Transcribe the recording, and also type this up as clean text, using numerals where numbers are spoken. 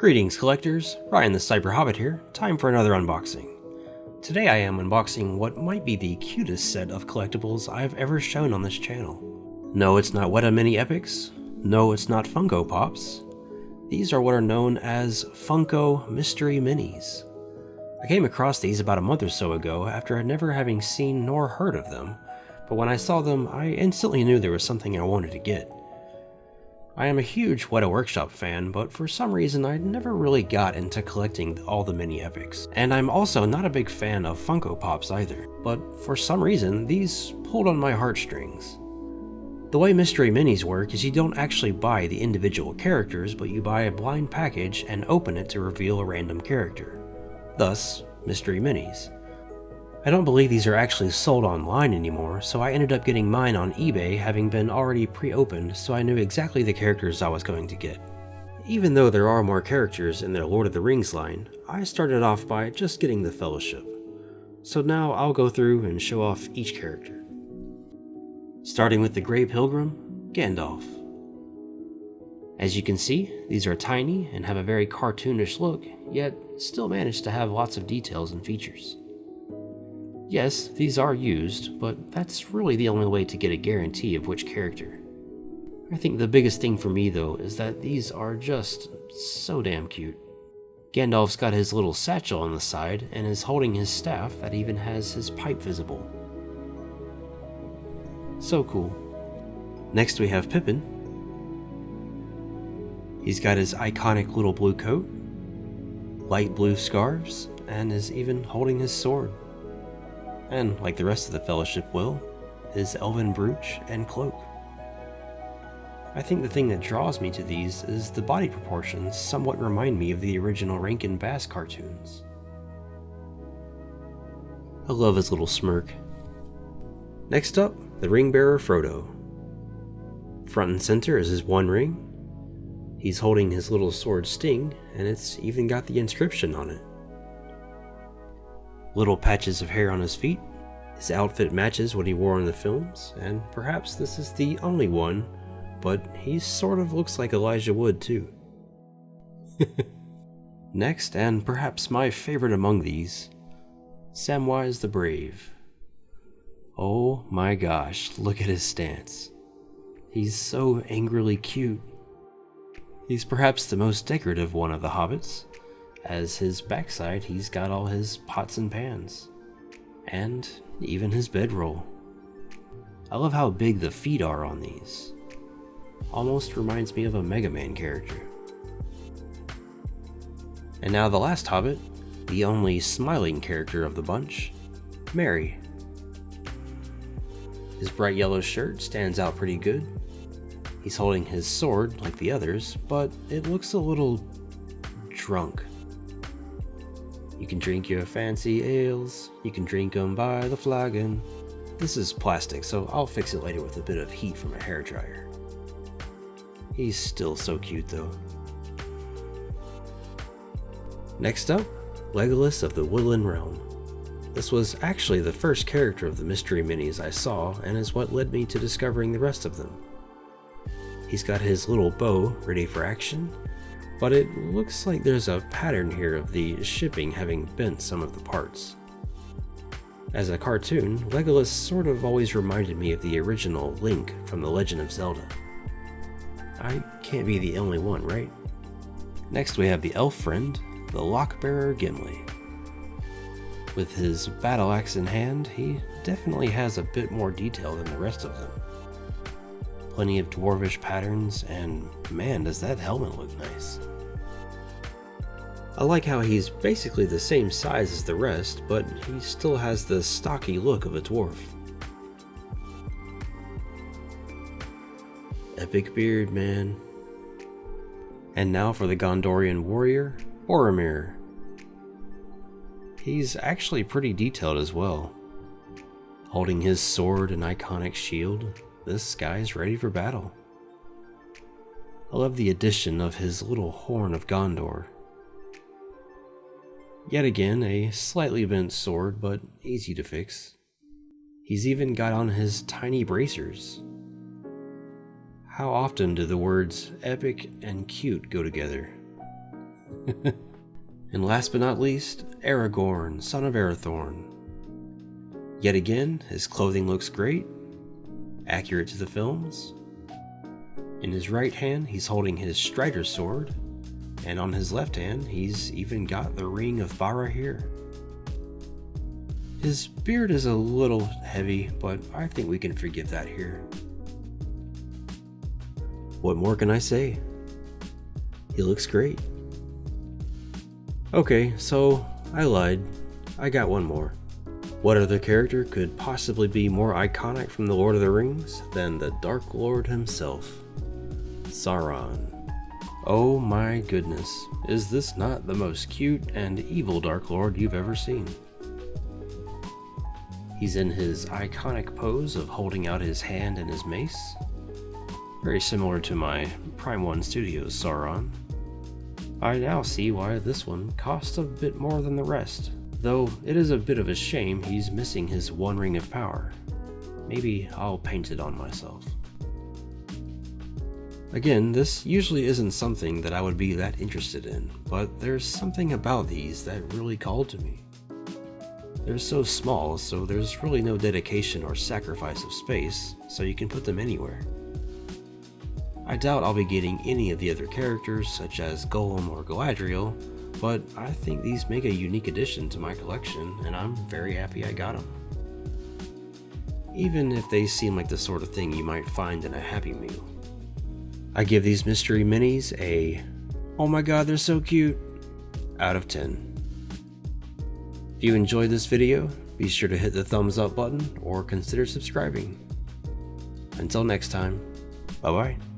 Greetings collectors, Ryan the Cyber Hobbit here, time for another unboxing. Today I am unboxing what might be the cutest set of collectibles I've ever shown on this channel. No, it's not Weta Mini Epics, no it's not Funko Pops. These are what are known as Funko Mystery Minis. I came across these about a month or so ago after never having seen nor heard of them, but when I saw them I instantly knew there was something I wanted to get. I am a huge Weta Workshop fan, but for some reason I never really got into collecting all the mini epics. And I'm also not a big fan of Funko Pops either, but for some reason these pulled on my heartstrings. The way Mystery Minis work is you don't actually buy the individual characters, but you buy a blind package and open it to reveal a random character. Thus, Mystery Minis. I don't believe these are actually sold online anymore, so I ended up getting mine on eBay, having been already pre-opened, so I knew exactly the characters I was going to get. Even though there are more characters in their Lord of the Rings line, I started off by just getting the Fellowship. So now I'll go through and show off each character. Starting with the Grey Pilgrim, Gandalf. As you can see, these are tiny and have a very cartoonish look, yet still manage to have lots of details and features. Yes, these are used, but that's really the only way to get a guarantee of which character. I think the biggest thing for me though is that these are just so damn cute. Gandalf's got his little satchel on the side and is holding his staff that even has his pipe visible. So cool. Next we have Pippin. He's got his iconic little blue coat, light blue scarves, and is even holding his sword. And, like the rest of the Fellowship will, his elven brooch and cloak. I think the thing that draws me to these is the body proportions somewhat remind me of the original Rankin Bass cartoons. I love his little smirk. Next up, the ring bearer Frodo. Front and center is his one ring. He's holding his little sword Sting, and it's even got the inscription on it. Little patches of hair on his feet. His outfit matches what he wore in the films, and perhaps this is the only one, but he sort of looks like Elijah Wood too. Next, and perhaps my favorite among these, Samwise the Brave. Oh my gosh, look at his stance. He's so angrily cute. He's perhaps the most decorative one of the hobbits. As his backside, he's got all his pots and pans. And even his bedroll. I love how big the feet are on these. Almost reminds me of a Mega Man character. And now the last hobbit, the only smiling character of the bunch, Merry. His bright yellow shirt stands out pretty good. He's holding his sword like the others, but it looks a little drunk. You can drink your fancy ales, you can drink 'em by the flagon. This is plastic, so I'll fix it later with a bit of heat from a hairdryer. He's still so cute though. Next up, Legolas of the Woodland Realm. This was actually the first character of the Mystery Minis I saw, and is what led me to discovering the rest of them. He's got his little bow ready for action, but it looks like there's a pattern here of the shipping having bent some of the parts. As a cartoon, Legolas sort of always reminded me of the original Link from The Legend of Zelda. I can't be the only one, right? Next we have the elf friend, the Lockbearer Gimli. With his battle axe in hand, he definitely has a bit more detail than the rest of them. Plenty of dwarvish patterns, and man does that helmet look nice. I like how he's basically the same size as the rest, but he still has the stocky look of a dwarf. Epic beard, man. And now for the Gondorian warrior, Boromir. He's actually pretty detailed as well. Holding his sword and iconic shield, this guy's ready for battle. I love the addition of his little horn of Gondor. Yet again, a slightly bent sword, but easy to fix. He's even got on his tiny bracers. How often do the words epic and cute go together? And last but not least, Aragorn, son of Arathorn. Yet again, his clothing looks great, accurate to the films. In his right hand, he's holding his Strider sword, and on his left hand, he's even got the Ring of Boromir. His beard is a little heavy, but I think we can forgive that here. What more can I say? He looks great. Okay, so I lied. I got one more. What other character could possibly be more iconic from the Lord of the Rings than the Dark Lord himself? Sauron. Oh my goodness, is this not the most cute and evil Dark Lord you've ever seen? He's in his iconic pose of holding out his hand and his mace. Very similar to my Prime 1 Studios Sauron. I now see why this one costs a bit more than the rest, though it is a bit of a shame he's missing his one ring of power. Maybe I'll paint it on myself. Again, this usually isn't something that I would be that interested in, but there's something about these that really called to me. They're so small, so there's really no dedication or sacrifice of space, so you can put them anywhere. I doubt I'll be getting any of the other characters, such as Gollum or Galadriel, but I think these make a unique addition to my collection, and I'm very happy I got them. Even if they seem like the sort of thing you might find in a Happy Meal. I give these mystery minis a, oh my god, they're so cute, out of 10. If you enjoyed this video, be sure to hit the thumbs up button or consider subscribing. Until next time, bye bye.